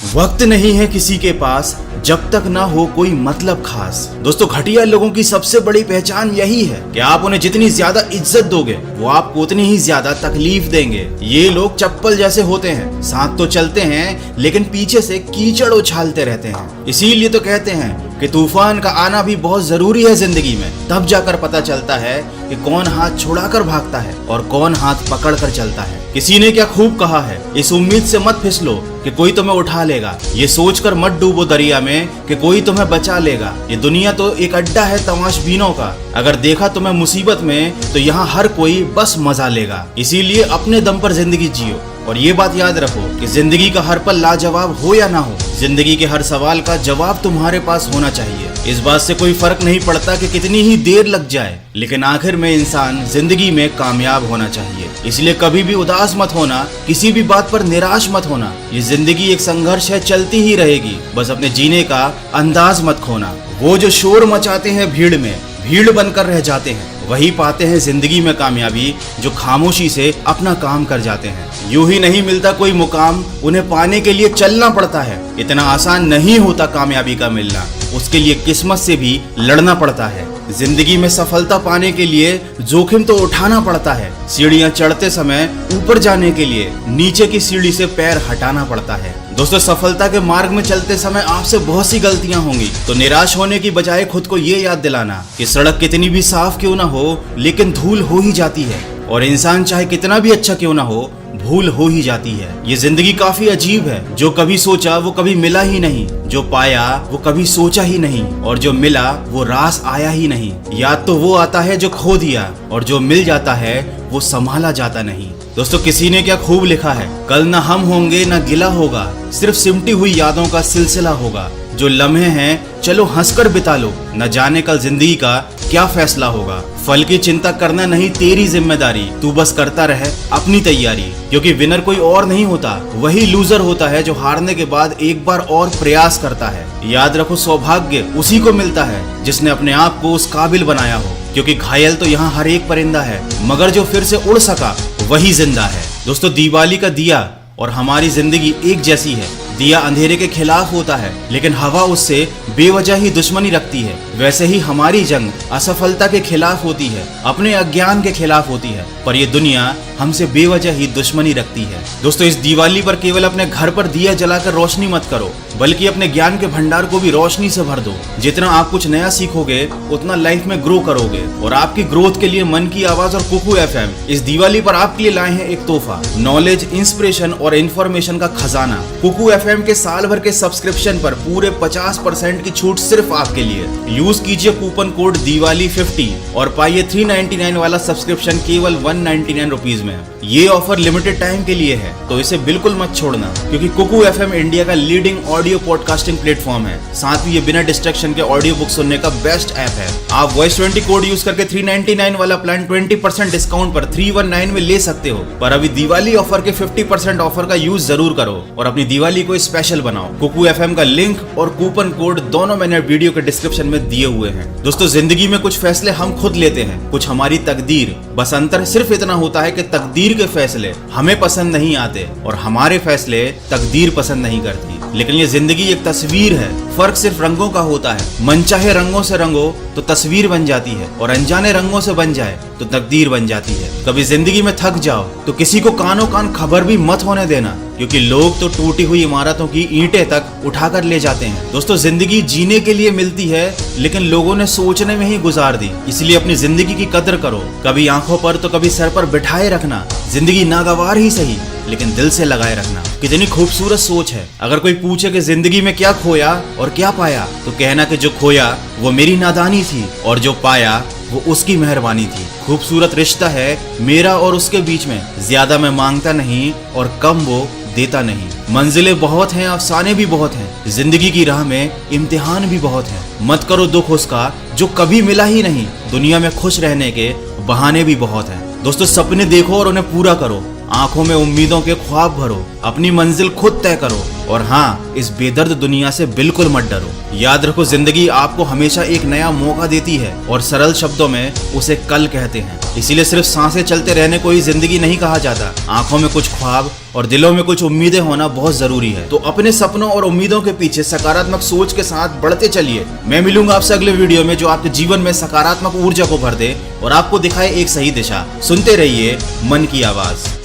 वक्त नहीं है किसी के पास जब तक ना हो कोई मतलब खास। दोस्तों, घटिया लोगों की सबसे बड़ी पहचान यही है कि आप उन्हें जितनी ज्यादा इज्जत दोगे वो आपको उतनी ही ज्यादा तकलीफ देंगे। ये लोग चप्पल जैसे होते हैं, साथ तो चलते हैं लेकिन पीछे से कीचड़ उछालते रहते हैं। इसीलिए तो कहते हैं कि तूफान का आना भी बहुत जरूरी है जिंदगी में। तब जाकर पता चलता है कि कौन हाथ छुड़ाकर भागता है और कौन हाथ पकड़कर चलता है। किसी ने क्या खूब कहा है, इस उम्मीद से मत फिसलो कि कोई तुम्हें उठा लेगा, ये सोचकर मत डूबो दरिया में कि कोई तुम्हें बचा लेगा। ये दुनिया तो एक अड्डा है तमाशबीनों का, अगर देखा तुम्हें मुसीबत में तो यहाँ हर कोई बस मजा लेगा। इसीलिए अपने दम पर जिंदगी जियो और ये बात याद रखो कि जिंदगी का हर पल लाजवाब हो या ना हो, जिंदगी के हर सवाल का जवाब तुम्हारे पास होना चाहिए। इस बात से कोई फर्क नहीं पड़ता कि कितनी ही देर लग जाए, लेकिन आखिर में इंसान जिंदगी में कामयाब होना चाहिए। इसलिए कभी भी उदास मत होना, किसी भी बात पर निराश मत होना। ये जिंदगी एक संघर्ष है, चलती ही रहेगी, बस अपने जीने का अंदाज मत खोना। वो जो शोर मचाते हैं भीड़ में, भीड़ बनकर रह जाते हैं, वही पाते हैं जिंदगी में कामयाबी जो खामोशी से अपना काम कर जाते हैं। यूं ही नहीं मिलता कोई मुकाम, उन्हें पाने के लिए चलना पड़ता है। इतना आसान नहीं होता कामयाबी का मिलना, उसके लिए किस्मत से भी लड़ना पड़ता है। जिंदगी में सफलता पाने के लिए जोखिम तो उठाना पड़ता है। सीढ़ियां चढ़ते समय ऊपर जाने के लिए नीचे की सीढ़ी से पैर हटाना पड़ता है। दोस्तों, सफलता के मार्ग में चलते समय आपसे बहुत सी गलतियां होंगी, तो निराश होने की बजाय खुद को ये याद दिलाना कि सड़क कितनी भी साफ क्यों ना हो लेकिन धूल हो ही जाती है, और इंसान चाहे कितना भी अच्छा क्यों ना हो भूल हो ही जाती है। ये जिंदगी काफी अजीब है, जो कभी सोचा वो कभी मिला ही नहीं, जो पाया वो कभी सोचा ही नहीं, और जो मिला वो रास आया ही नहीं। याद तो वो आता है जो खो दिया, और जो मिल जाता है वो संभाला जाता नहीं। दोस्तों, किसी ने क्या खूब लिखा है, कल ना हम होंगे ना गिला होगा, सिर्फ सिमटी हुई यादों का सिलसिला होगा। जो लम्हे हैं चलो हंसकर बिता लो, न जाने कल जिंदगी का क्या फैसला होगा। फल की चिंता करना नहीं तेरी जिम्मेदारी, तू बस करता रहे अपनी तैयारी, क्योंकि विनर कोई और नहीं होता, वही लूजर होता है जो हारने के बाद एक बार और प्रयास करता है। याद रखो, सौभाग्य उसी को मिलता है जिसने अपने आप को उस काबिल बनाया हो, क्योंकि घायल तो यहाँ हर एक परिंदा है, मगर जो फिर से उड़ सका वही जिंदा है। दोस्तों, दिवाली का दिया और हमारी जिंदगी एक जैसी है। दिया अंधेरे के खिलाफ होता है, लेकिन हवा उससे बेवजह ही दुश्मनी रखती है। वैसे ही हमारी जंग असफलता के खिलाफ होती है, अपने अज्ञान के खिलाफ होती है, पर ये दुनिया हमसे बेवजह ही दुश्मनी रखती है। दोस्तों, इस दिवाली पर केवल अपने घर पर दिया जलाकर रोशनी मत करो, बल्कि अपने ज्ञान के भंडार को भी रोशनी से भर दो। जितना आप कुछ नया सीखोगे उतना लाइफ में ग्रो करोगे, और आपकी ग्रोथ के लिए मन की आवाज और कुकू एफएम इस दिवाली पर आपके लिए लाए हैं एक तोहफा, नॉलेज, इंस्पिरेशन और इन्फॉर्मेशन का खजाना। कुकू एफएम के साल भर के सब्सक्रिप्शन पर पूरे 50% की छूट सिर्फ आपके लिए। यूज कीजिए कूपन कोड दिवाली50 और पाइए 399 वाला सब्सक्रिप्शन केवल 199 रुपीज में। ये ऑफर लिमिटेड टाइम के लिए है, तो इसे बिल्कुल मत छोड़ना, क्योंकि कुकू एफएम इंडिया का लीडिंग ऑडियो पॉडकास्टिंग प्लेटफॉर्म है। साथ ही ये बिना डिस्ट्रैक्शन के ऑडियो बुक सुनने का बेस्ट ऐप है। आप वॉइस 20 कोड यूज करके 399 वाला प्लान 20% डिस्काउंट पर 319 में ले सकते हो, पर अभी दिवाली ऑफर के 50% ऑफर का यूज जरूर करो और अपनी दिवाली को स्पेशल बनाओ। कुकू एफएम का लिंक और कूपन कोड दोनों मैंने वीडियो के डिस्क्रिप्शन में दिए हुए हैं। दोस्तों, जिंदगी में कुछ फैसले हम खुद लेते हैं, कुछ हमारी तकदीर। बस अंतर सिर्फ इतना होता है कि तकदीर के फैसले हमें पसंद नहीं आते और हमारे फैसले तकदीर पसंद नहीं करती। लेकिन ये जिंदगी एक तस्वीर है, फर्क सिर्फ रंगों का होता है। मनचाहे रंगों से रंगो तो तस्वीर बन जाती है, और अनजाने रंगों से बन जाए तो तकदीर बन जाती है। कभी जिंदगी में थक जाओ तो किसी को कानों कान खबर भी मत होने देना, क्योंकि लोग तो टूटी हुई इमारतों की ईंटें तक उठाकर ले जाते हैं। दोस्तों, जिंदगी जीने के लिए मिलती है, लेकिन लोगों ने सोचने में ही गुजार दी। इसलिए अपनी जिंदगी की कदर करो, कभी आंखों पर तो कभी सर पर बिठाए रखना। जिंदगी नागवार ही सही, लेकिन दिल से लगाए रखना। कितनी खूबसूरत सोच है। अगर कोई पूछे कि जिंदगी में क्या खोया और क्या पाया, तो कहना कि जो खोया वो मेरी नादानी थी, और जो पाया वो उसकी मेहरबानी थी। खूबसूरत रिश्ता है मेरा और उसके बीच में, ज्यादा मैं मांगता नहीं और कम वो देता नहीं। मंजिलें बहुत हैं, अफसाने भी बहुत हैं, जिंदगी की राह में इम्तिहान भी बहुत हैं। मत करो दुख उसका जो कभी मिला ही नहीं, दुनिया में खुश रहने के बहाने भी बहुत हैं। दोस्तों, सपने देखो और उन्हें पूरा करो, आंखों में उम्मीदों के ख्वाब भरो, अपनी मंजिल खुद तय करो और हाँ, इस बेदर्द दुनिया से बिल्कुल मत डरो। याद रखो, जिंदगी आपको हमेशा एक नया मौका देती है और सरल शब्दों में उसे कल कहते हैं। इसीलिए सिर्फ सांसें चलते रहने को ही जिंदगी नहीं कहा जाता। आंखों में कुछ ख्वाब और दिलों में कुछ उम्मीदें होना बहुत जरूरी है। तो अपने सपनों और उम्मीदों के पीछे सकारात्मक सोच के साथ बढ़ते चलिए। मैं मिलूंगा आपसे अगले वीडियो में, जो आपके जीवन में सकारात्मक ऊर्जा को भर दे और आपको दिखाए एक सही दिशा। सुनते रहिए मन की आवाज।